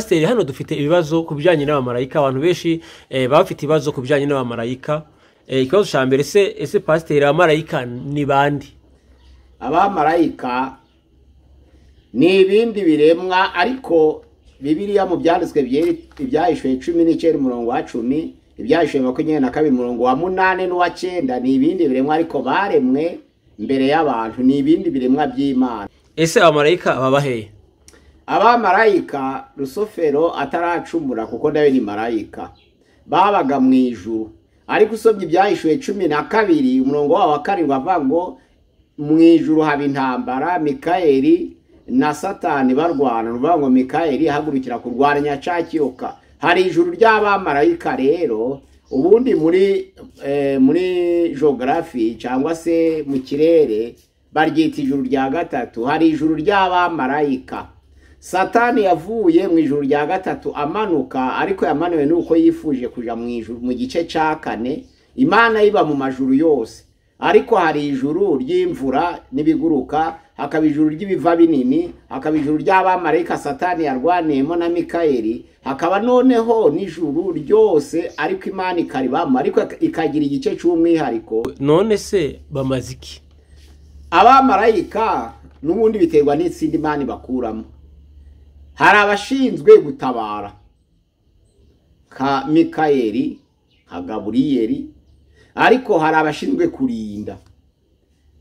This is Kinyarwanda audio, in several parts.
Pasiteri, hano dufite ibibazo ku bijyanye n'abamarayika. Abantu benshi baba bafite ibibazo ku bijyanye n'abamarayika. Ikibazo cya mbere, ese pasiteri, abamarayika ni bande? Abamarayika ni ibindi biremwa, ariko Bibiliya mu byanditswe ibyahishwe 19:10, ibyahishwe 22:8 n'uwa 9 ni ibindi biremwa, ariko baremwe mbere y'abantu, ni ibindi biremwa by'Imana. Ese abamarayika baba hehe? Abamarayika Rusofero ataracumura, kuko nawe ni marayika, babaga mu ijuru. Ariko usomye ibyahishwe 12:7 bavuga ngo mu ijuru haba intambara, Mikayeli na Satani barwana. Ruvuga ngo Mikayeli ahagurukira kurwanya cya kiyoka. Hari ijuru ry'abamarayika rero. Ubundi muri geography cyangwa se mu kirere baryita ijuru rya gatatu. Hari ijuru ry'abamarayika. Satani yavuye mu ijuru rya gatatu amanuka, ariko yamanuwe nuko yifuje kuja mu ijuru mu gice cya 4. Imana iba mu majuru yose, ariko hari ijuru ry'imvura n'ibiguruka, hakaba ijuru ry'ibiva binini, hakaba ijuru ry'abamarayika Satani yarwaniyemo na Mikayeli, hakaba noneho n'ijuru ryose, ariko Imana ikaribamo, ariko ikagira igice cy'umwihariko. None se bamaze iki? Abamarayika n'ubundi biterwa n'itsindi Imana bakuramo. Hari abashinzwe gutabara ka Mikayeli, ka Gaburiyeli, ariko hari abashinzwe kurinda,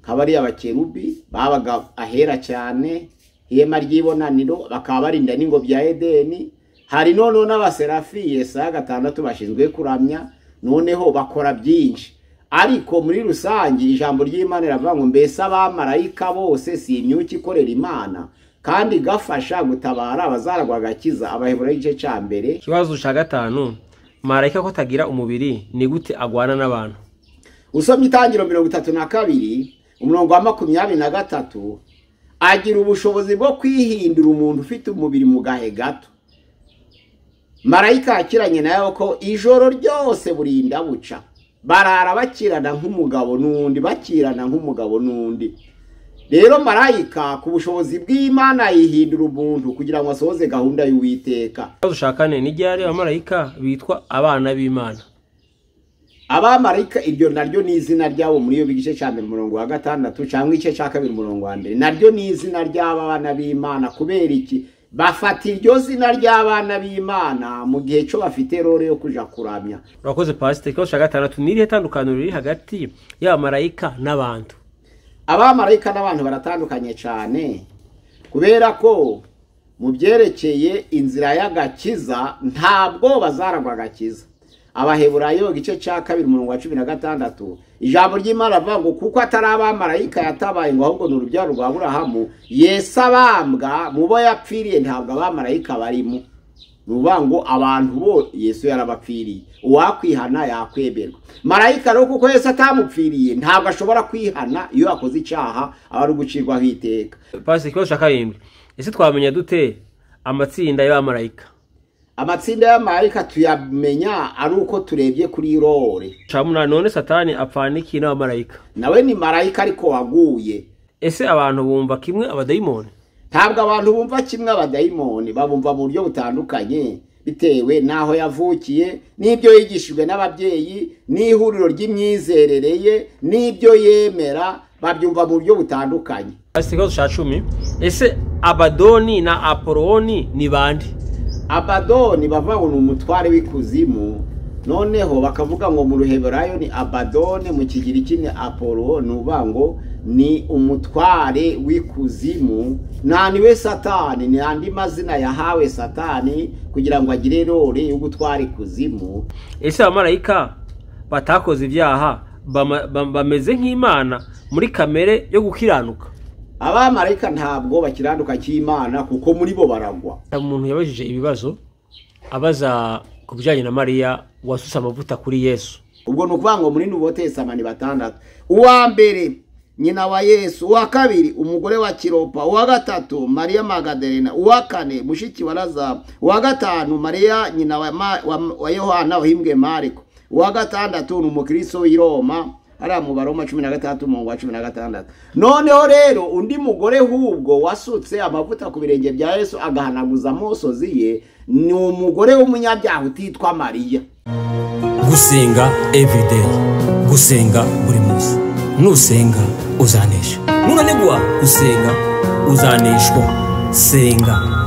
kabari abakerubi babaga ahera cyane, ihema ry'ibonaniro, bakaba barinda n'ingobyi ya Edeni. Hari noneho n'abaserafi, Yesaya 6 bashinzwe kuramya, noneho bakora byinshi. Ariko muri rusange ijambo ry'Imana riravuga ngo mbese abamarayika bose si imyuka ikorera Imana, kandi gafasha gutabara abazaragwa agakiza. Abaheburayo igice cya 1. Ikibazo cya 5, marayika ko tagira umubiri ni gute agwana n'abantu? Usomye Itangiriro 32:23, agira ubushobozi bwo kwihindura umuntu ufite umubiri mu gahe gato. Marayika yakiranye nayo ko ijoro ryose burinda buca, barara bakirana nk'umugabo n'undi, bakirana nk'umugabo n'undi. Rero marayika ku bushobozi bw'Imana yihindura umuntu kugira ngo asohoze gahunda y'Uwiteka. Ikibazo cya 4, ni ryari abamarayika bitwa abana b'Imana? Abamarayika iryo naryo ni izina ryabo muri iyo bigice cya 6 cyangwa igice cya 2 naryo ni izina ry'abana b'Imana. Kubera iki bafata iryo zina ry'abana b'Imana mu gihe cyo bafite role yo kuja kuramya? Urakoze pastor. Ikibazo cya 6, ni irihe tandukaniro riri hagati y'abamarayika n'abantu? Abamarayika n'abantu baratandukanye cyane, kubera ko mu byerekeye inzira y'agakiza ntabwo bazaragwa agakiza. Abaheburayo igice cya 2:16, ijambo ry'Imana rivuga ngo kuko atari abamarayika yatabaye ngo ahubwo n'urubyaro rwa Aburahamu, Yesu abambwa mu bo yapfiriye ntabwo abamarayika barimo. Nuvuga ngo abantu bo Yesu yarabapfiriye, uwakwihana yakweberwa. Marayika rero kuko Yesu atamupfiriye ntabwo ashobora kwihana, iyo yakoze icyaha aba ari gucirwaho iteka. Pastor, ikibazo cya 7, ese twamenya dute amatsinda y'abamarayika? Amatsinda y'abamarayika tuyamenya ari uko turebye kuri role. Cya 8, none Satani apfana iki n'abamarayika? Nawe ni marayika ariko waguye. Ese abantu bumva kimwe abadayimoni? Ntabwo abantu bumva kimwe abadayimoni, babumva mu buryo butandukanye bitewe naho yavukiye, n'ibyo yigishijwe n'ababyeyi, n'ihuriro ry'imyizerere ye, n'ibyo yemera, babyumva mu buryo butandukanye. Ikibazo cya 10, ese Abadoni na Apoloni ni bande? Abadoni bavuga ngo ni umutware w'ikuzimu, noneho bakavuga ngo mu Ruheburayo ni Abadone, mu Kigiriki ni Apollo. Nuvuga ngo ni umutware w'ikuzimu, niwe Satani, ni andi mazina yahawe Satani kugira ngo agire role yo gutwara ikuzimu. Ese abamarayika batakoze ibyaha bameze nk'Imana muri kamere yo gukiranuka? Abamarayika ntabwo bakiranuka cy'Imana, kuko muri bo baragwa. Umuntu yabajije ibibazo abaza ku bijyanye na Mariya wasuse amavuta kuri Yesu. Ubwo nukuvuga ngo muri Nubo Testamani 6, uwa mbere nyina wa Yesu, uwa kabiri umugore wa Kiropa, uwa gatatu Maria Magdalena, uwa kane mushiki wa Lazaro, uwa gatanu Maria nyina wa Yohana wahimbwe Mariko, uwa gatandatu ni umukristo w'i Roma, hariya mu Baroma 16 umurongo wa 16. Noneho rero undi mugore hubwo wasutse amavuta ku birenge bya Yesu agahanaguza amosozi ye ni umugore w'umunyabyaha utitwa Mariya. Gusenga everyday, gusenga buri munsi. Nusenga uzanesha, nunanigwa gusenga uzaneshwa. Senga.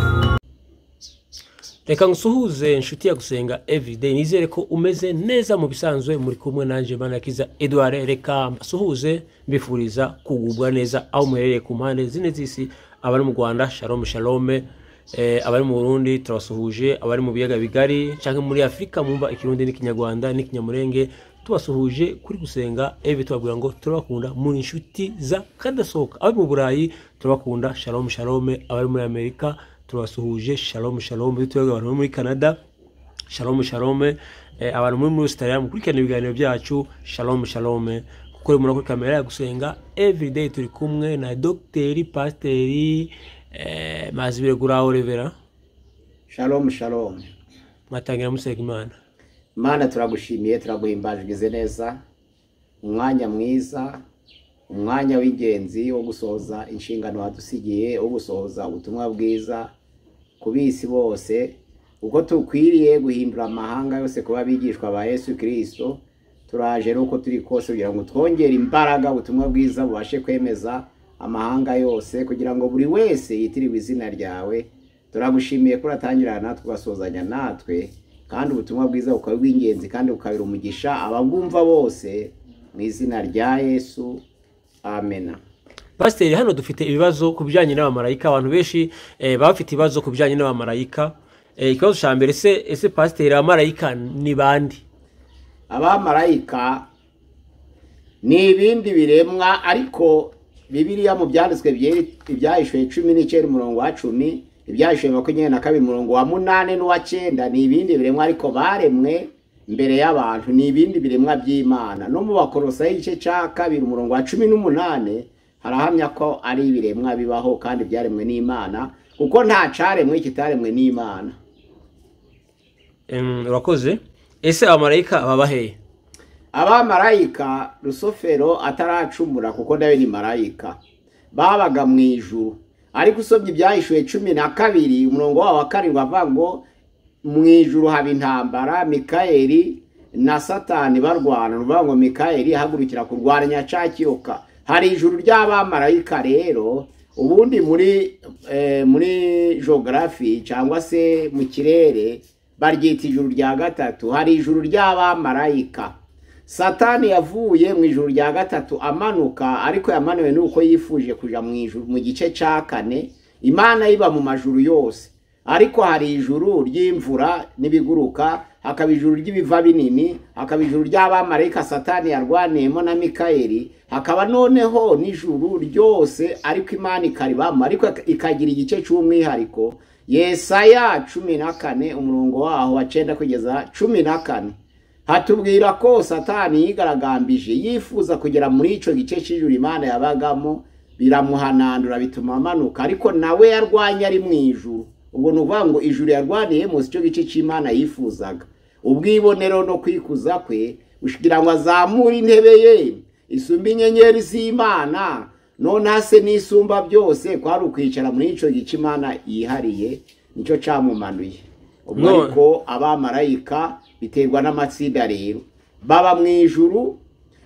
Reka ngusuhuze inshuti ya Gusenga everyday, nizere ko umeze neza mu bisanzwe. Muri kumwe nanje Manakiza Edouard. Reka mbasuhuze mbifuriza kugubwa neza aho muherereye ku mpande zine z'isi. Abari mu Rwanda shalom shalom, abari mu Burundi turabasuhuje, abari mu biyaga bigari canke muri Afrika mumva ikirundi n'ikinyarwanda n'ikinyamurenge tubasuhuje kuri Gusenga everyday. Tubabwira ngo turabakunda muri inshuti za kadasohoka. Abari mu Burayi turabakunda shalom shalom, abari muri Amerika turabasuhuje shalom shalom, bitwega abantu muri Canada shalom shalom, abantu muri Australia mukurikirana ibiganiro byacu shalom shalom. Kuko muri kuri kamera ya Gusenga everyday turi kumwe na Dr. Pasteur Mazibire Guraho Revera. Shalom shalom. Mwatangira musega Imana. Mana turagushimiye, turaguhimbaje neza. Umwanya mwiza, umwanya w'ingenzi wo gusohoza inshingano wadusigiye, wo gusohoza ubutumwa bwiza kubisi bose, uko tukwiriye guhindura amahanga yose kuba bigishwa ba Yesu Kristo. Turaje nuko turi kose kugira ngo twongere imbaraga ubutumwa bwiza bubashe kwemeza amahanga yose, kugira ngo buri wese yitiriwe izina ryawe. Turagushimiye ko uratangirana natwe ugasozanya natwe, kandi ubutumwa bwiza bukaba bw'ingenzi kandi bukabira umugisha ababwumva bose, mu izina rya Yesu, amen. Pasteur, hano dufite ibibazo kubijanye n'abamarayika. Abantu benshi bafite ibibazo kubijanye n'abamarayika. Ikibazo cya mbere, ese Pasteur, abamarayika ni bandi? Abamarayika ni ibindi biremwa, ariko Bibiliya mu byanditswe ibyahishwe 19 umurongo wa 10, ibyahishwe 22 umurongo wa 8 n'uwa 9 ni ibindi biremwa ariko baremwe mbere y'abantu, ni ibindi biremwa by'Imana. No mu Bakolosayi igice cya 2 umurongo wa 18 harahamya ko ari ibiremwa bibaho kandi byaremwe n'Imana, kuko nta caremwe kitaremwe n'Imana. Urakoze. Ese abamarayika baba hehe? Abamarayika Rusofero ataracumura, kuko nawe ni marayika, babaga mu ijuru. Ariko usomye ibyahishwe 12 umurongo wa 7 bavuga ngo mu ijuru haba intambara, Mikayeli na Satani barwana. Nuvuga ngo Mikayeli hagurukira kurwanya cya kiyoka. Hari ijuru ry'abamarayika rero. Ubundi muri geography cyangwa se mu kirere baryita ijuru rya gatatu. Hari ijuru ry'abamarayika. Satani yavuye mu ijuru rya gatatu amanuka, ariko yamanuwe nuko yifuje kuja mu ijuru mu gice cya 4. Imana iba mu majuru yose, ariko hari ijuru ry'imvura n'ibiguruka, hakaba ijuru ry'ibiva binini, hakaba ijuru ry'abamarayika Satani yarwaniyemo na Mikayeli, hakaba noneho n'ijuru ryose ariko Imana ikaribamo, ariko ikagira igice cy'umwihariko. Yesaya 14 umurongo waho wa 9 kugeza 14 hatubwira ko Satani yigaragambije yifuza kugera muri ico gice cy'ijuru Imana yabagamo, biramuhanandura bituma amanuka, ariko nawe yarwanya ari mu ijuru. Ubwo nuvuga ngo ijuru yarwaniyemo icyo gice cy'Imana yifuzaga. Ubwibonero no kwikuza kwe ushikira ngo azamura intebe ye isumba inyenyeri z'Imana, none hase n'isumba byose kwari ukwicara muri ico gice Imana yihariye, nico camumanuye. Ubwo ariko abamarayika biterwa n'amatsinda rero, baba mu ijuru.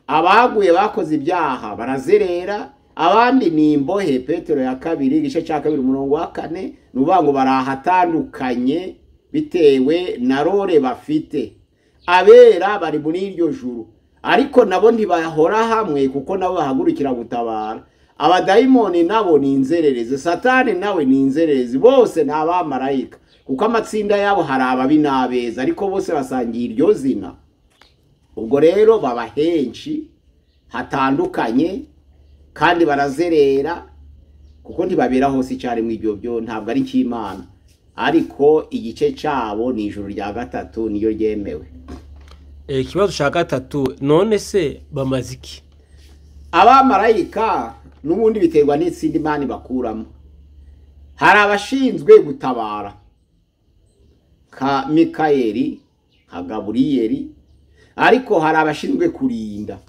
Abaguye bakoze ibyaha barazerera, abandi ni imbohe. Petero ya 2 igice cya 2 umurongo wa 4 nuvuga ngo barahatandukanye bitewe na role bafite. Abera bari muri iryo juru, ariko nabo ntibahora hamwe, kuko nabo bahagurukira gutabara. Abadayimoni nabo ni inzererezi, Satani nawe ni inzererezi, bose ni abamarayika, kuko amatsinda yabo hari ababi n'abeza, ariko bose basangiye iryo zina. Ubwo rero baba henshi hatandukanye kandi barazerera, kuko ntibabera hose cyane mu ibyo byo, ntabwo ari cy'Imana. Ariko igice cyabo ni ijuru rya gatatu niyo ryemewe. Ikibazo cya gatatu, none se bamaziki? Abamarayika n'ubundi biterwa n'itsinda Imana bakuramo. Hari abashinzwe gutabara ka Mikayeli, ka Gaburiyeli, ariko hari abashinzwe kurinda.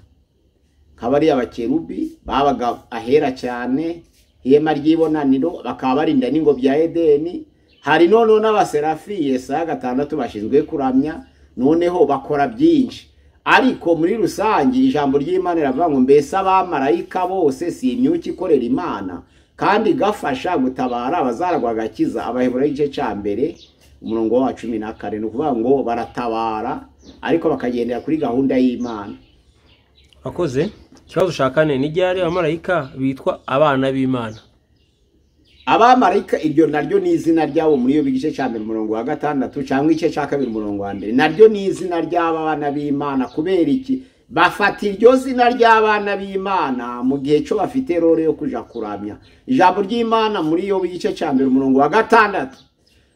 kabari abakerubi babaga ahera cyane, ihema ry'ibonaniro, bakaba barinda n'ingobyi ya Edeni. Hari none n'abaserafi Yesaya 6 bashinzwe kuramya, noneho bakora byinshi. Ariko muri rusange ijambo ry'Imana riravuga ngo mbese abamarayika bose si imyuka ikorera Imana kandi gafasha gutabara abazaragwa gakiza. Abaheburayo igice cya mbere umurongo wa 14 ukuvuga ngo baratabara ariko bakagendera kuri gahunda y'Imana. Akoze ikibazo shakane ni ryari abamarayika bitwa abana b'Imana? Abamarayika iryo naryo ni izina ryabo muri yo bigice cya mbere umurongo wa 6 cyangwa igice cya 2 umurongo wa 1. Naryo ni izina ry'abana b'Imana. Kubera iki bafata iryo zina ry'abana b'Imana mu gihe cyo bafite role yo kuja kuramya? Ijambo ry'Imana muri yo bigice cya mbere umurongo wa 6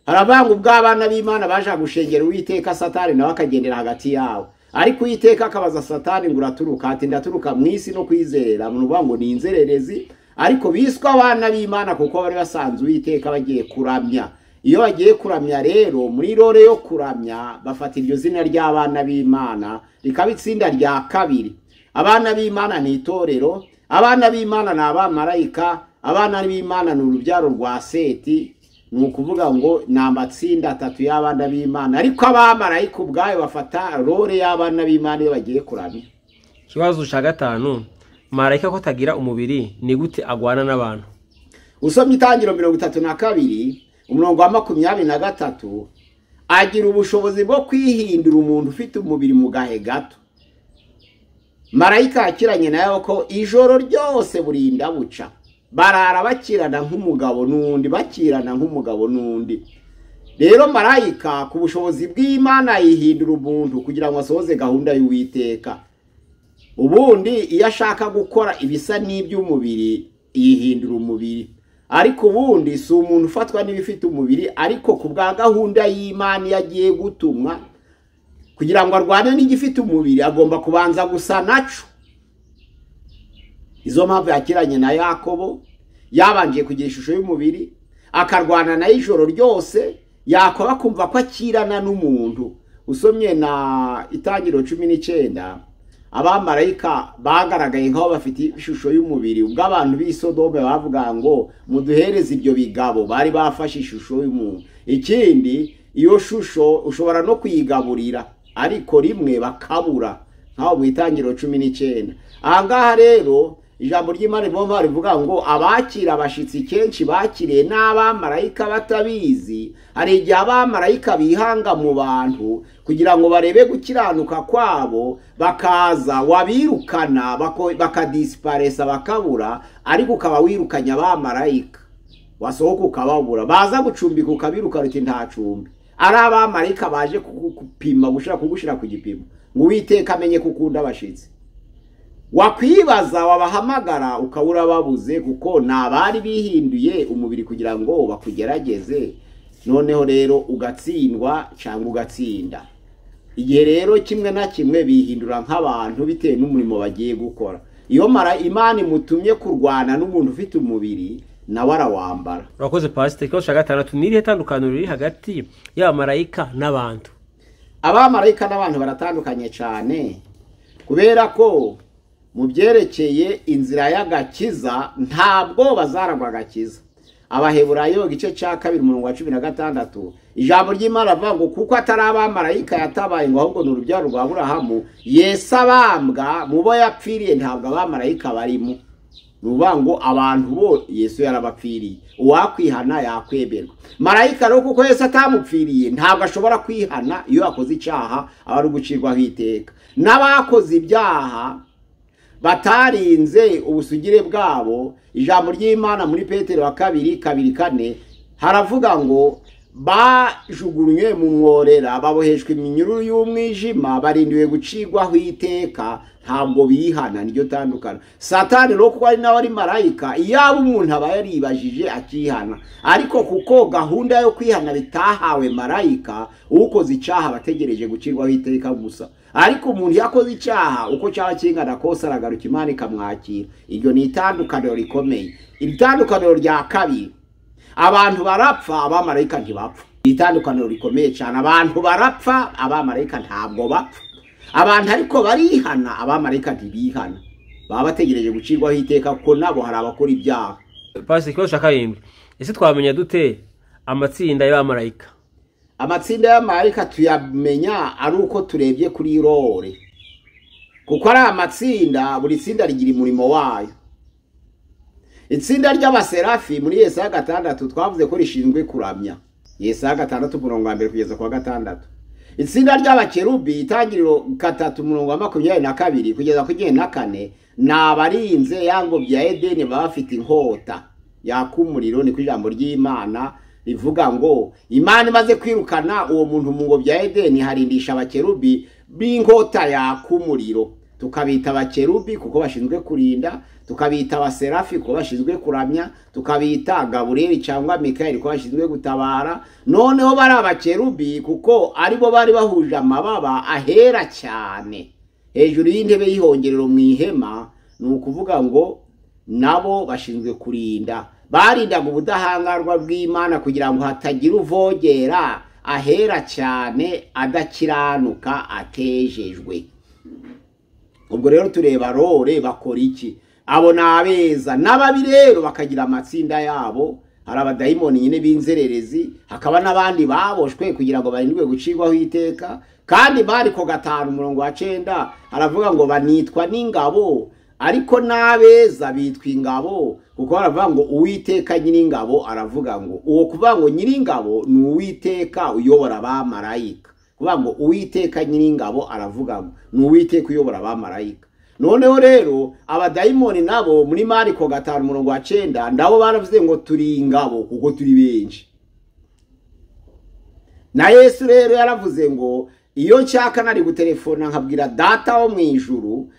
harabanga ubw'abana b'Imana baje gushengera Uwiteka, Satani nawe akagendera hagati yawo. Ariko Uwiteka akabaza Satani ngo uraturuka? Ati ndaturuka mu isi no kwizerera. Muvuga ngo ni inzererezi. Ariko biswa abana b'Imana kuko bari basanzwe Uwiteka bagiye kuramya. Iyo bagiye kuramya rero muri role yo kuramya bafata iryo zina ry'abana b'Imana rikabitsinda rya kabiri. Abana b'Imana ni itorero, abana b'Imana ni abamarayika, abana b'Imana ni urubyaro rwa Seti. Ni ukuvuga ngo ni amatsinda 3 y'abana b'Imana, ariko abamarayika ubwayo bafata role y'abana b'Imana iyo bagiye kuramya. Ikibazo cya 5, marayika ko tagira umubiri ni gute agwana n'abantu? Usomye Itangiriro 32 umurongo wa 23 agira ubushobozi bwo kwihindura umuntu ufite umubiri mu gahe gato. Marayika akiranye nayo ko ijoro ryose burinda buca, barara bakirana nk'umugabo n'undi, bakirana nk'umugabo n'undi. Rero marayika ku bushobozi bw'Imana yihindura umuntu kugira ngo asohoze gahunda y'Uwiteka. Ubundi iyo ashaka gukora ibisa n'iby'umubiri yihindura umubiri, ariko ubundi si umuntu ufatwa n'ibifite umubiri, ariko ku bwa gahunda y'Imana yagiye gutumwa kugira ngo arwane n'igifite umubiri agomba kubanza gusa naco. Izo mpamvu yakiranye na Yakobo, yabanje kugira ishusho y'umubiri, akarwana na ijoro ryose, Yakobo akumva ko akirana n'umuntu. Usomye na Itangiriro 19 abamarayika bagaragaye nk'aho bafite ishusho y'umubiri. Ubwo abantu b'i Sodome bavuga ngo muduhereze ibyo bigabo, bari bafashe ishusho y'umuntu. Ikindi iyo shusho ushobora no kuyigaburira, ariko rimwe bakabura, nk'aho mu Itangiriro 19. Ahangaha rero ijambo ry'Imana rivuga ngo abakira abashitsi kenshi bakiriye n'abamarayika batabizi. Hari igihe abamarayika bihanga mu bantu kugira ngo barebe gukiranuka kwabo, bakaza wabirukana bakadisiparesa bakabura, ariko ukaba wirukanye abamarayika, wasohoka ukababura, baza gucumbika ukabiruka ruti nta cumbi. Ari abamarayika baje kugupima, kugushira ku gipimo ngo Uwiteka amenye kukunda abashitsi. Wakwibaza wabahamagara ukabura babuze, kuko nabari bihinduye umubiri kugira ngo bakugerageze. Noneho rero ugatsindwa cyangwa ugatsinda. Igihe rero kimwe na kimwe bihindura nk'abantu bitewe n'umurimo bagiye gukora. Iyo Imana imutumye kurwana n'umuntu ufite umubiri, nawe arawambara. Urakoze Pastor. Ikibazo cya 6, ni irihe tandukaniro riri hagati y'abamarayika n'abantu? Abamarayika n'abantu baratandukanye cyane, kubera ko mu byerekeye inzira y'agakiza ntabwo bazaragwa agakiza. Abaheburayo igice cya 2 umurongo wa 16 ijambo ry'Imana avuga ngo kuko atari abamarayika yatabaye ngo ahubwo n'urubyaro rwa Aburahamu, Yesu abambwa mu bo yapfiriye ntabwo abamarayika barimo. Nuvuga ngo abantu bo Yesu yarabapfiriye, uwakwihana yakweberwa. Marayika rero kuko Yesu atamupfiriye ntabwo ashobora kwihana iyo akoze icyaha, abari gucirwaho iteka. N'abakoze ibyaha batarinze ubusugire bwabo, ijambo ry'Imana muri Petero 2:4 haravuga ngo bajugunywe mu mworera, baboheshwe iminyururu y'umwijima, barindiwe gucirwaho iteka, ntabwo bihana. Niryo tandukana. Satani rero kuko ari nawe ari marayika, iyaba umuntu aba yaribajije akihana, ariko kuko gahunda yo kwihana bitahawe marayika, ukoze icyaha bategereje gucirwaho iteka gusa. Ariko umuntu yakoze icyaha uko cyaba kingana kose aragaruka, Imana ikamwakira. Iryo ni itandukaniro rikomeye. Itandukaniro rya kabiri, abantu barapfa, abamarayika ntibapfa. Itandukaniro rikomeye cyane. Abantu barapfa, abamarayika ntabwo bapfa. Abantu ariko barihana, abamarayika ntibihana. baba bategereje gucirwaho iteka kuko nabo hari abakora ibyaha. Pasi ikibazo cya karindwi, ese twamenya dute amatsinda y'abamarayika? Amatsinda y'abamarayika tuyamenya ari uko turebye kuri role, kuko ari amatsinda, buri tsinda rigira umurimo wayo. Itsinda ry'abaserafi muri Yesaya 6 twavuze ko rishinzwe kuramya, Yesaya 6:1 kugeza kwa 6. Itsinda ry'abakerubi itangiriro 3:22 kugeza ku 4 nabarinze yango bya Edeni baba bafite inkota yakumuriro. Ni ku ijambo ry'Imana rivuga ngo Imana imaze kwirukana uwo muntu mu ngo bya Edeni harindisha abakerubi b'inkota yakumuriro. Tukabita abakerubi kuko bashinzwe kurinda, tukabita abaserafi kuko bashinzwe kuramya, tukabita Gaburiyeli cyangwa Mikayeli kuko bashinzwe gutabara. Noneho bari abakerubi kuko aribo bari bahuje amababa ahera cyane hejuru y'intebe y'ihongerero mu ihema. Ni ukuvuga ngo nabo bashinzwe kurinda, barindaga ubudahangarwa bw'Imana kugira ngo hatagira uvogera ahera cyane adakiranuka atejejwe. Ubwo rero tureba role bakora iki. Abo nabeza n'ababi rero bakagira amatsinda yabo. Hari abadayimoni nyine b'inzererezi, hakaba n'abandi baboshwe kugira ngo barindwe gucirwaho iteka. Kandi bari ko 5:9 haravuga ngo banitwa n'ingabo, ariko nabeza bitwa ingabo kuko baravuga ngo Uwiteka nyir'ingabo aravuga ngo uwo kuvuga ngo nyir'ingabo ni Uwiteka uyobora abamarayika. Kuvuga ngo Uwiteka nyir'ingabo aravuga ngo ni Uwiteka uyobora abamarayika. Noneho rero abadayimoni nabo muri Mariko 5:9 ndabo baravuze ngo turi ingabo kuko turi benshi. Na Yesu rero yaravuze ngo iyo nshaka nari gutelefona nkabwira data wo mu ijuru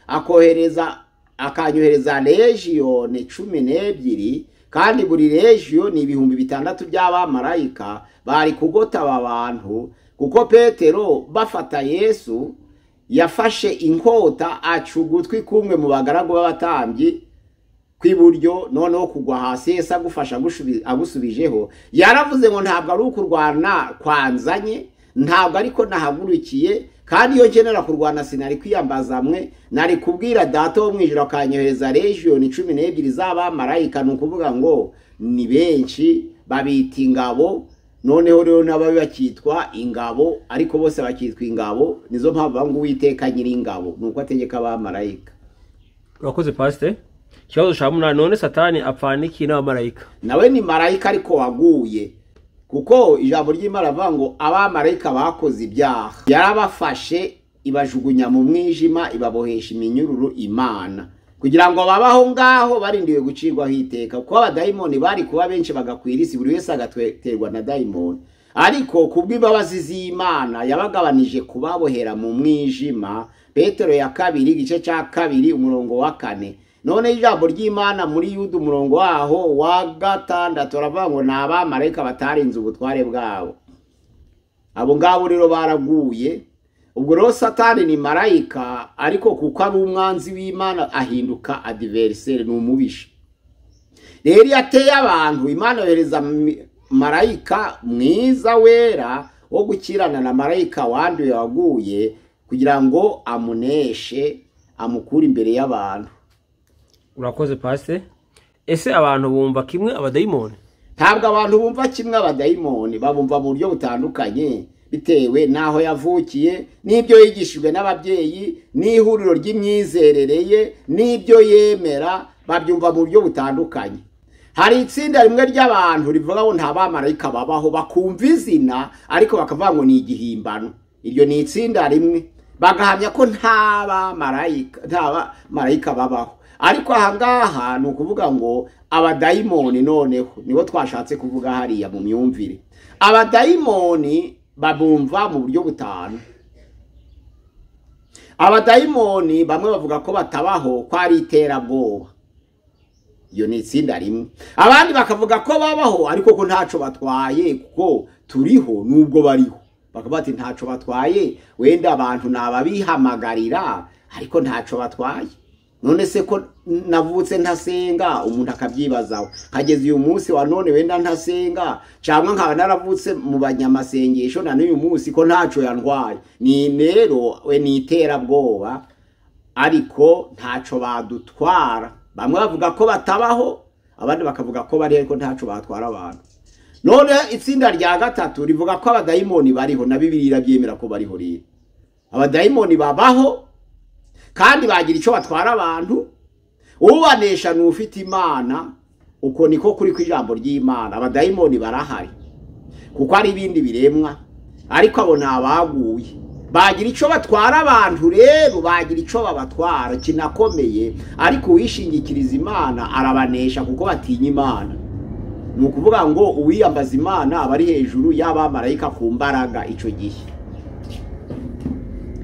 akanyohereza legiyoni 12, kandi buri legiyoni ni 6,000 by'abamarayika bari kugota aba bantu. Kuko Petero bafata Yesu yafashe inkota aca ugutwi kumwe mu bagaragu b'abatambyi kw'iburyo, noneho kugwa hasi Yesu agufasha agusubijeho. Yaravuze ngo ntabwo ari ukurwana kwanzanye, ntabwo ariko nahagurukiye, kandi iyo nkenera kurwana sinari kwiyambaza mwe, nari kubwira data wo mu ijuru akanyohereza legiyoni 12 z'abamarayika. Ni ukuvuga ngo ni benshi, babita ingabo. Noneho rero n'ababi bakitwa ingabo, ariko bose bakitwa ingabo. Nizo mpamvu bangu Uwiteka nyir'ingabo nuko ategeka abamarayika. Urakoze Pastor. Kibazo cya 8, none Satani apfana iki n'abamarayika? Nawe ni marayika ariko waguye, kuko ijambo ry'Imana rivuga ngo abamarayika bakoze ibyaha yarabafashe ibajugunya mu mwijima ibabohesha iminyururu Imana kugira ngo babaho ngaho barindiwe gucirwaho iteka. Kuko abadayimoni bari kuba benshi bagakwira isi, buri wese agatwerwa na dayimoni, ariko kubw'imbabazi z'Imana yabagabanije kubabohera mu mwijima. Petero ya 2:4 none ijambo ry'Imana muri Yuda 6 aravuga ngo n'abamarayika batarinze ubutware bwabo. Abo ngabo rero baraguye. Ubwo rero Satani ni marayika, ariko kuko ari umwanzi w'Imana ahinduka adversaire, n'umubisha. Rero yateye abantu, Imana yohereza marayika mwiza wera wo gukirana na marayika wanduye waguye kugira ngo amuneshe, amukura imbere y'abantu. Urakoze Pastor. Ese abantu bumva kimwe abadayimoni? Ntabwo abantu bumva kimwe abadayimoni, babumva mu buryo butandukanye bitewe naho yavukiye, n'ibyo yigishijwe n'ababyeyi, n'ihuriro ry'imyizerere ye, n'ibyo yemera. Babyumva mu buryo butandukanye. Hari itsinda rimwe ry'abantu rivuga ngo nta bamarayika babaho, bakumva izina ariko bakavuga ngo ni igihimbano. Iryo ni itsinda rimwe, bagahamya ko nta bamarayika babaho. Ariko ahangaha ni ukuvuga ngo abadayimoni, noneho nibo twashatse kuvuga hariya mu myumvire. Abadayimoni babumva mu buryo butanu. Abadayimoni bamwe bavuga ko batabaho, ko ari iterabwoba. Iyo ni itsinda rimwe. Abandi bakavuga ko babaho ariko ko ntaco batwaye, kuko turiho nubwo bariho. Bakavuga ati ntaco batwaye, wenda abantu nababihamagarira ariko ntaco batwaye. None se ko navutse ntasenga, umuntu akabyibazaho. Hageze uyu munsi wa none wenda ntasenga, cyangwa nkaba naravutse mu banyamasengesho na n'uyu munsi ko ntaco yantwaye. Ni rero we ni iterabwoba. ariko ntaco badutwara. Bamwe bavuga ko batabaho, abandi bakavuga ko bari ariko ntaco batwara abantu. None itsinda rya gatatu rivuga ko abadayimoni bariho, na Bibiliya irabyemera ko bariho rero. Abadayimoni babaho kandi bagira ico batwara abantu. Ubanesha n'ufite Imana, uko niko kuri kwijambo ry'Imana. Abadayimoni barahari kuko ari ibindi biremwa, ariko abo nabaguye bagira ico batwara abantu. Rero bagira ico babatwara kinakomeye, ariko wishingikiriza Imana arabanesha kuko batinya Imana. Nukuvuga ngo uwiyambaza Imana abari hejuru y'abamarayika ku mbaraga ico gihe.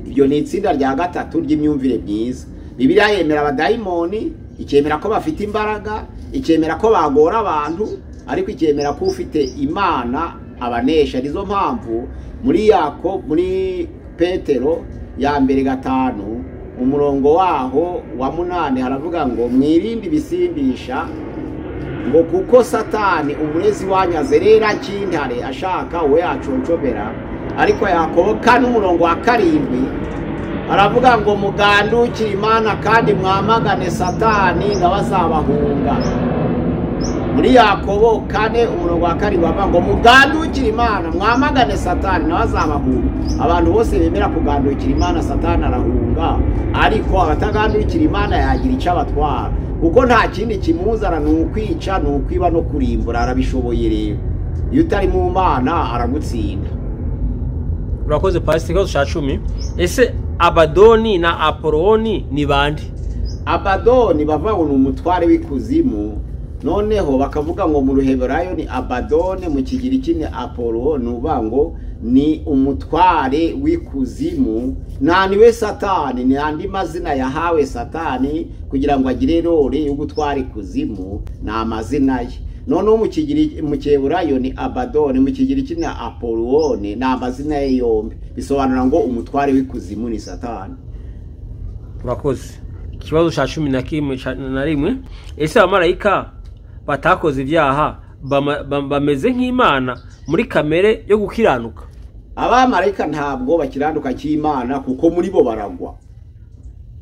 Ibyo ni itsinda rya gatatu ry'imyumvire myiza. Bibiliya yemera abadayimoni, ikemera ko bafite imbaraga, ikemera ko bagora abantu, ariko ikemera ko ufite Imana abanesha. Nizo mpamvu muri Petero ya mbere 5 umurongo waho wa 8 haravuga ngo mwirinde ibisindisha, ngo kuko Satani umurezi wanyazerera cy'intare ashaka we aconcobera. Ariko Yakobo 4 umurongo wa 7 aravuga ngo mugandukire Imana kandi mwamagane Satani ngabazabahunga. Muri Yakobo 4 umurongo wa 7 bavuga ngo mugandukire Imana mwamagane Satani ngabazabahunga. Abantu bose bemera kugandukira Imana Satani arahunga, ariko abatagandukira Imana yagira ico abatwara, kuko nta kindi kimuzana n'ukwica n'ukwiba no kurimbura. Arabishoboye rero, iyo utari mu Mana aragutsinda. Urakoze Pastor. Ikibazo ca 10, ese Abadoni na Apoloni ni bande? Abadoni bavuga ngo n'umutware w'ikuzimu, noneho bakavuga ngo mu Ruheburayo ni Abadone, mu Kigiriki ni Apollo. Nuvuga ngo ni umutware w'ikuzimu, niwe Satani. Ni andi mazina yahawe Satani kugira ngo agire role yo gutwara ikuzimu, na amazina ye. Noneho mu Kiheburayo ni Abadone, mu Kigiriki ni Apollone, na amazina ye yombi bisobanura ngo umutware w'ikuzimu ni Satani. Urakoze. Ikibazo ca 11, ese abamarayika batakoze ibyaha bameze nk'Imana muri kamere yo gukiranuka? Abamarayika ntabwo bakiranuka cy'Imana, kuko muri bo baragwa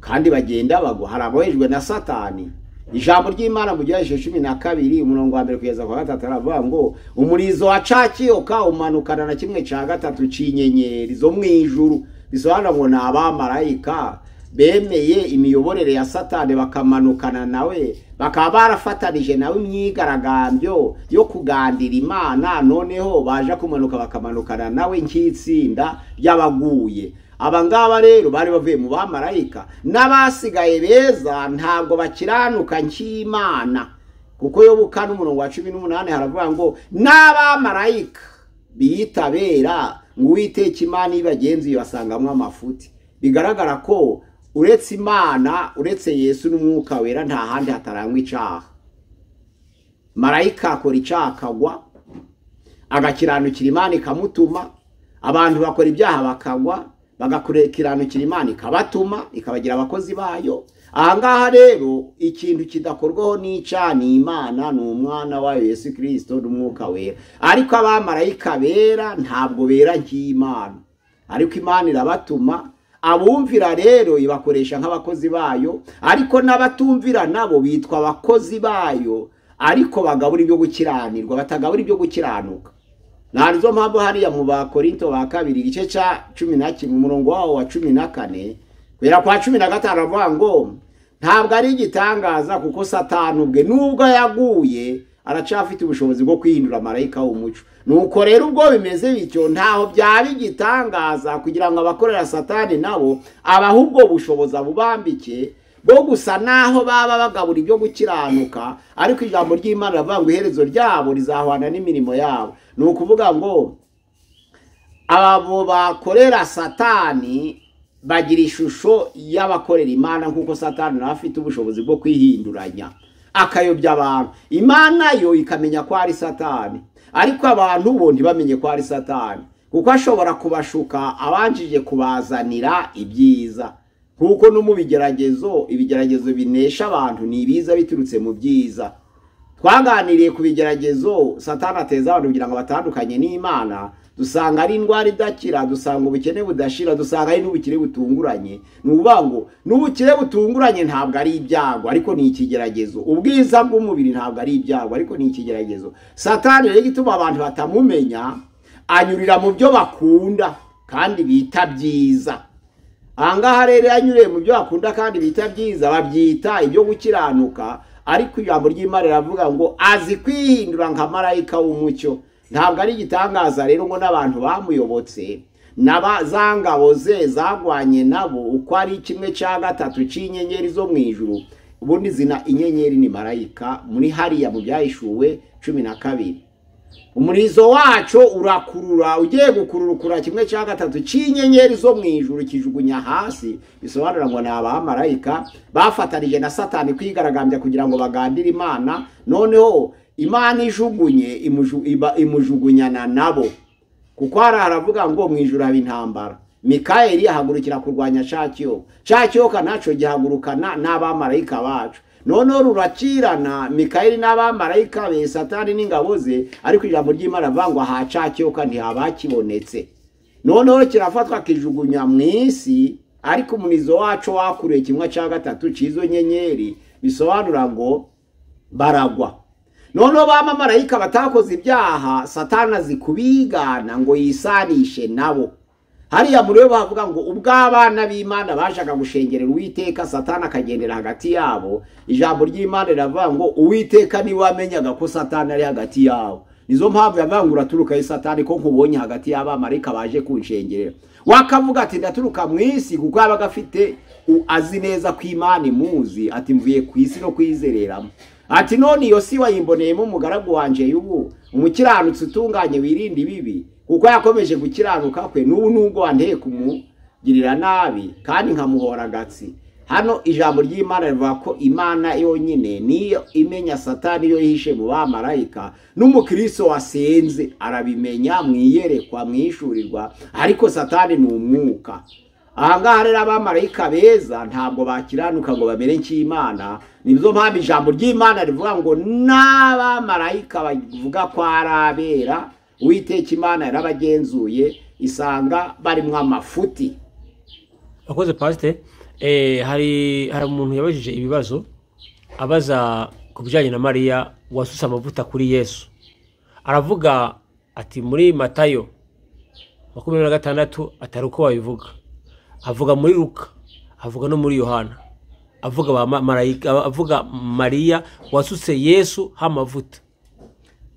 kandi bagenda bagwa. Harabohejwe na Satani. Ijambo ry'Imana mu Giheshe 12 umurongo wa 1 kugeza kwa 3 aravuga ngo umurizo wa cakiyoka umanukana na 1/3 c'inyenyeri zo mwijuru. Bisobanura ngo na abamarayika bemeye imiyoborere ya Satani bakamanukana nawe, bakaba barafatanije nawe imyigaragambyo yo kugandira Imana. Noneho baje kumanuka bakamanukana nawe nk'itsinda y'abaguye. Abangaba rero bari bavuye mu bamarayika, n'abasigaye beza ntabwo bakiranuka nk'Imana, kuko Yobu 4 umurongo wa 18 haravuga ngo n'abamarayika biyitabera ngo Uwiteka Imana ibagenzi basangamwe amafuti. Bigaragara ko uretse Imana, uretse Yesu n'Umwuka Wera, nta handi hatarangwa icaha. Marayika akora icaha akagwa, agakiranukira Imana ikamutuma. Abantu bakora ibyaha bakagwa, bagakiranukira Imana ikabatuma, ikabagira abakozi bayo. Ahangaha rero ikintu kidakorwaho n'icaha ni Imana, n'Umwana wayo Yesu Kristo n'Umwuka Wera. Ariko abamarayika bera ntabwo bera nk'Imana, ariko Imana irabatuma. Abumvira rero ibakoresha nk'abakozi bayo, ariko n'abatumvira nabo bitwa abakozi bayo, ariko bagabura ibyo gukiranirwa, batagabura ibyo gukiranuka. Narizo mpamvu hariya mu Bakorinto ba 2 igice ca 11 umurongo wawo wa 14 kwera kwa 15 aravuga ngo ntabwo ari igitangaza kuko Satani ubwe nubwo yaguye aracafite ubushobozi bwo kwihindura marayika w'umuco. Nuko rero ubwo bimeze bityo ntaho byari gitangaza kugira ngo abakorera Satani nabo abahubwo bushobozi bubambike bwo gusa naho baba bagabura ibyo gukiranuka, ariko ijambo ry'Imana ravuga ngo iherezo ryabo rizahwana n'imirimo yabo. Nukuvuga ngo abo bakorera Satani bagira ishusho y'abakorera Imana, nkuko Satani nawe afite ubushobozi bwo kwihinduranya akayobya abantu. Imana yo ikamenya ko ari Satani, ariko abantu bo ntibamenye ko ari Satani, kuko ashobora kubashuka abanjije kubazanira ibyiza. Kuko no mu bigeragezo, ibigeragezo binesha abantu ni ibiza biturutse mu byiza. twaganiriye ku bigeragezo Satani ateza abantu kugira ngo batandukanye n'Imana. Dusanga ari indwara idakira, dusanga ubukene budashira, dusanga ari n'ubukire butunguranye. Nuvuga ngo n'ubukire butunguranye ntabwo ari ibyago ariko ni ikigeragezo. Ubwiza bw'umubiri ntabwo ari ibyago ariko ni ikigeragezo. Satani rero gituma abantu batamumenya, anyurira mu byo bakunda kandi bita byiza. Ahangaha rero anyuriye mu byo bakunda kandi bita byiza, babyita ibyo gukiranuka, ariko ijambo ry'Imana riravuga ngo azi kwihindura nka marayika w'umucyo. Ntabwo ari igitangaza rero ngo n'abantu bamuyobotse n'abazangabo ze zagwanye nabo uko ari 1/3 c'inyenyeri zo mu ijuru. Ubundi zina inyenyeri ni marayika muri hariya mu byahishuwe 12. Umurizo wacu urakurura, ugiye gukururukura 1/3 c'inyenyeri zo mu ijuru kijugunya hasi. Bisobanura ngo ni abamarayika bafatanije na Satani kwigaragambya kugira ngo bagandire Imana. Noneho Imana ijugunye imujugunyana nabo, kuko haravuga ngo mu ijuru haba intambara. Mikayeli ahagurukira kurwanya Cyakiyoka naco gihagurukana n'abamarayika bacu. Noneho rurakirana Mikayeli n'abamarayika be Satani n'ingabo ze, ariko ijambo ry'Imana avangwa ha Cyakiyoka ntihabakibonetse. Noneho kirafatwa kijugunya mwisi, ariko umunizo wacu wakuriye 1/3 cizo nyenyeri. Bisobanura ngo baragwa. Noneho bamarayika batakoze ibyaha Satani azikubigana ngo yisanishe nabo. Hariya muri bo bavuga ngo ubw'abana b'Imana bashaka gushengerera Uwiteka, Satani akagendera hagati yabo. Ijambo ry'Imana riravuga ngo Uwiteka ni wamenyaga ko Satani ari hagati yabo. Nizo mpamvu yavangura turuka Satani ko nkubonye hagati y'abamarayika baje kunshengerera. Wakavuga ati ndaturuka mu isi kuko yabaga afite azi neza ko Imana imuzi, ati mvuye ku isi no kwizereramo. Ati none iyo si wayimboneyemo umugaragu wanje y'ubu, umukiranutsi utunganye wirinde ibibi, kuko yakomeje gukiranuka kwe n'ubu nubwo wanteye kumugirira nabi kandi nkamuhora gatsi. Hano ijambo ry'Imana rivuga ko Imana yonyine niyo imenya Satani iyo yihishe mu bamarayika. N'umukristo wasenze arabimenya mwiyerekwa mwishurirwa, ariko Satani ni umwuka. Ahangaha rero abamarayika beza ntabwo bakiranuka ngo bamere nk'Imana. Nizo mpamvu ijambo ry'Imana rivuga ngo n'abamarayika bavuga ko arabera Uwiteka Imana yarabagenzuye isanga barimwe amafuti. Akoze pastor, hari umuntu yabajije ibibazo abaza kubijanye na Mariya wasusa amavuta kuri Yesu. Aravuga ati muri Matayo 26 atari uko babivuga. Avuga muri Luka, avuga no muri Yohana. Avuga marayika, avuga Mariya wasutse Yesu hamavuta.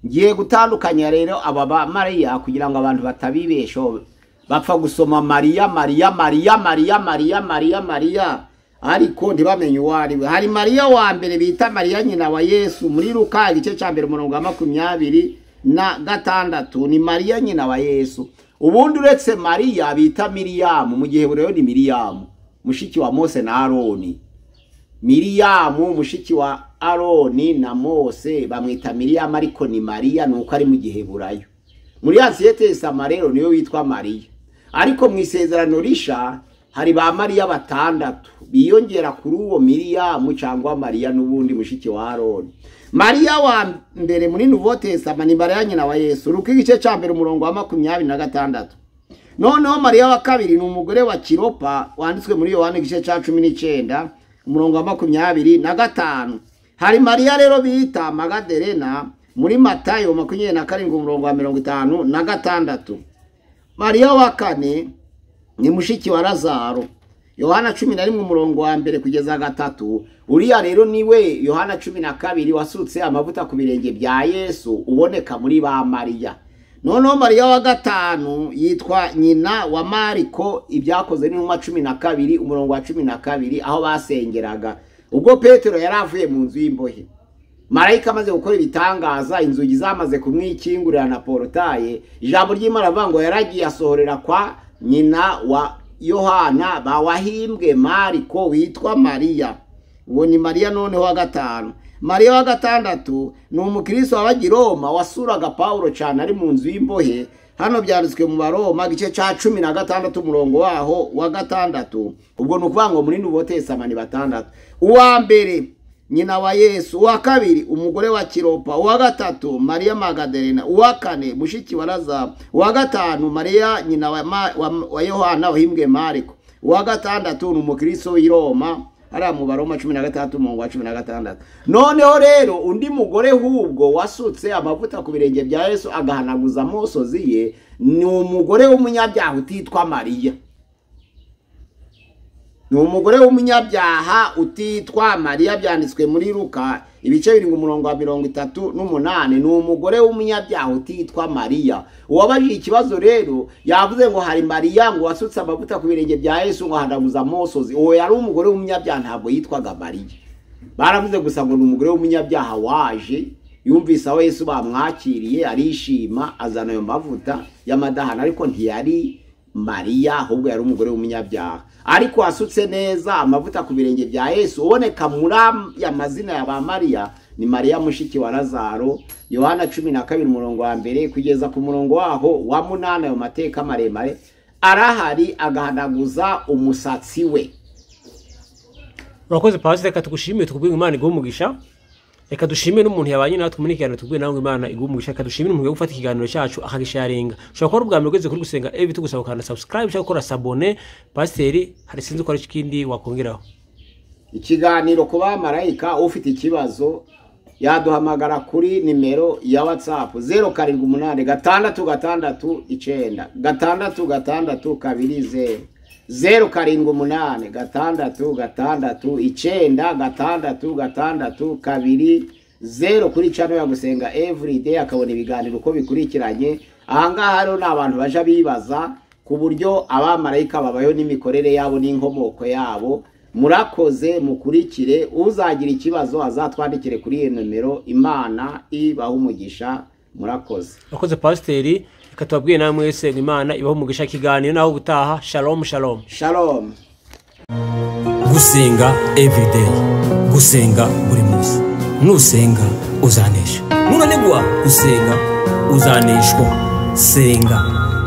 Ngiye gutandukanya rero aba Mariya kugira ngo abantu batabibesho bapfa gusoma Mariya Mariya Mariya Mariya Mariya Mariya Mariya ariko ntibamenye uwari we. Hari Mariya wa mbere bita Mariya nyina wa Yesu muri Luka igice cya 26 ni Mariya nyina wa Yesu. Ubundi uretse Mariya bita Miriyamu, mu gihe burero ni Miriyamu mushiki wa Mose na Aroni. Miriyamu mushiki wa Aroni na Mose bamwita Miriyamu, ariko ni Mariya nuko ari mu gihe burayo. Muri Ansiyete Samarero niyo witwa Mariya, ariko mu isezerano risha hari ba Mariya 6 biyongera kuri uwo Miriyamu cyangwa Mariya n'ubundi mushiki wa Aroni. Mariya wa mbere muri Nouveau Testament ni Mariya nyina wa Yesu, Luka igice cya 1:26. Noneho Mariya wa kabiri ni umugore wa Kiropa wanditswe muri Yohana igice cya 19:25. Hari Mariya rero bita Magadarena muri Matayo 27:56. Mariya wa kane ni mushiki wa Lazaro, Yohana 11:1 kugeza 3. Uriya rero niwe Yohana 12 wasutse amavuta ku birenge bya Yesu uboneka muri ba Mariya. Noneho Mariya wa gatanu yitwa nyina wa Mariko, ibyakoze ni 12:12 aho basengeraga ubwo Petero yaravuye mu nzu y'imbohe. Marayika amaze gukora ibitangaza, inzugi zamaze kumwikingurira na portaye. Ijambo ry'Imana rivuga ngo yaragiye asohorera kwa nyina wa Yohana bawahimbwe Mariko witwa Mariya. Uwo ni Mariya noneho wa gatanu. Mariya wa gatandatu ni umukristo w'Abagiroma wasuraga Paulo cyane ari mu nzu y'imbohe. Hano byanditswe mu Baroma gice cya 16 umurongo waho wa 6. Ubwo nukuvuga ngo muri Nouveau Testament 6. Uwa mbere nyina wa Yesu, uwa kabiri umugore wa Kiropa, uwa gatatu Mariya Magadalena, uwa kane mushiki wa Lazaro, uwa gatanu Mariya nyina wa Yohana uhimbwe Mariko, uwa gatandatu ni umukristo w'i Roma ari mu Baroma 16 mu wa 16. Noneho rero undi mugore hubwo wasutse amavuta ku birenge bya Yesu agahanaguza amosozi ye ni umugore w'umunyabyaha utitwa Mariya. Ni umugore w'umunyabyaha utitwa Mariya, byanditswe muri Luka ibice 7:38. Ni umugore w'umunyabyaha utitwa Mariya. Uwabajije ikibazo rero yavuze ngo hari Mariya ngo wasutse amavuta ku birenge bya Yesu ngo hanaguza amosozi. Uwo yari umugore w'umunyabyaha, ntabwo yitwaga Mariya. Baravuze gusa ngo ni umugore w'umunyabyaha waje yumvise aho Yesu bamwakiriye arishima azana ayo mavuta y'amadahana, ariko ntiyari Mariya, ahubwo yari umugore w'umunyabyaha. Ariko asutse neza amavuta ku birenge bya Yesu uboneka muri ya mazina ya ba Mariya ni Mariya mushiki wa Lazaro. Yohana 12:1 kugeza ku murongo waho wa 8. Ayo mateka maremare arahari agahanaguza umusatsi we. Urakoze Pastor, reka tugushimire tukubwira Imana igumugisha. Reka dushimire n'umuntu yabanye natwe muri kiganiro tubwiye nawe Imana igumugisha. Reka dushimire umuntu yo gufata ikiganiro cyacu akagisharinga. Ushobora kuba ubwa mbere ugeze kuri Gusenga EV tugusaba kana subscribe cyangwa gukora s'abonner. Pastor, hari sinzi ko ari ikindi wakongeraho. Ikiganiro ku bamarayika ufite ikibazo yaduhamagara kuri nimero ya WhatsApp 078669 0786669 kuri channel ya Gusenga Everyday akabona ibiganiro uko bikurikiranye. Ahangaha rero n'abantu baje bibaza ku buryo abamarayika babayo n'imikorere yabo n'inkomoko yabo. Murakoze mukurikire, uzagira ikibazo azatwandikire kuri iyo numero. Imana ibaha umugisha. Murakoze. Urakoze Pastor, reka tubabwiye namwe wese Imana ibaha umugisha. Kiganiro naho gutaha. Shalom shalom. Shalom. Gusenga everyday, gusenga buri munsi. Nusenga uzanesha. Nunanigwa gusenga uzaneshwa. Senga.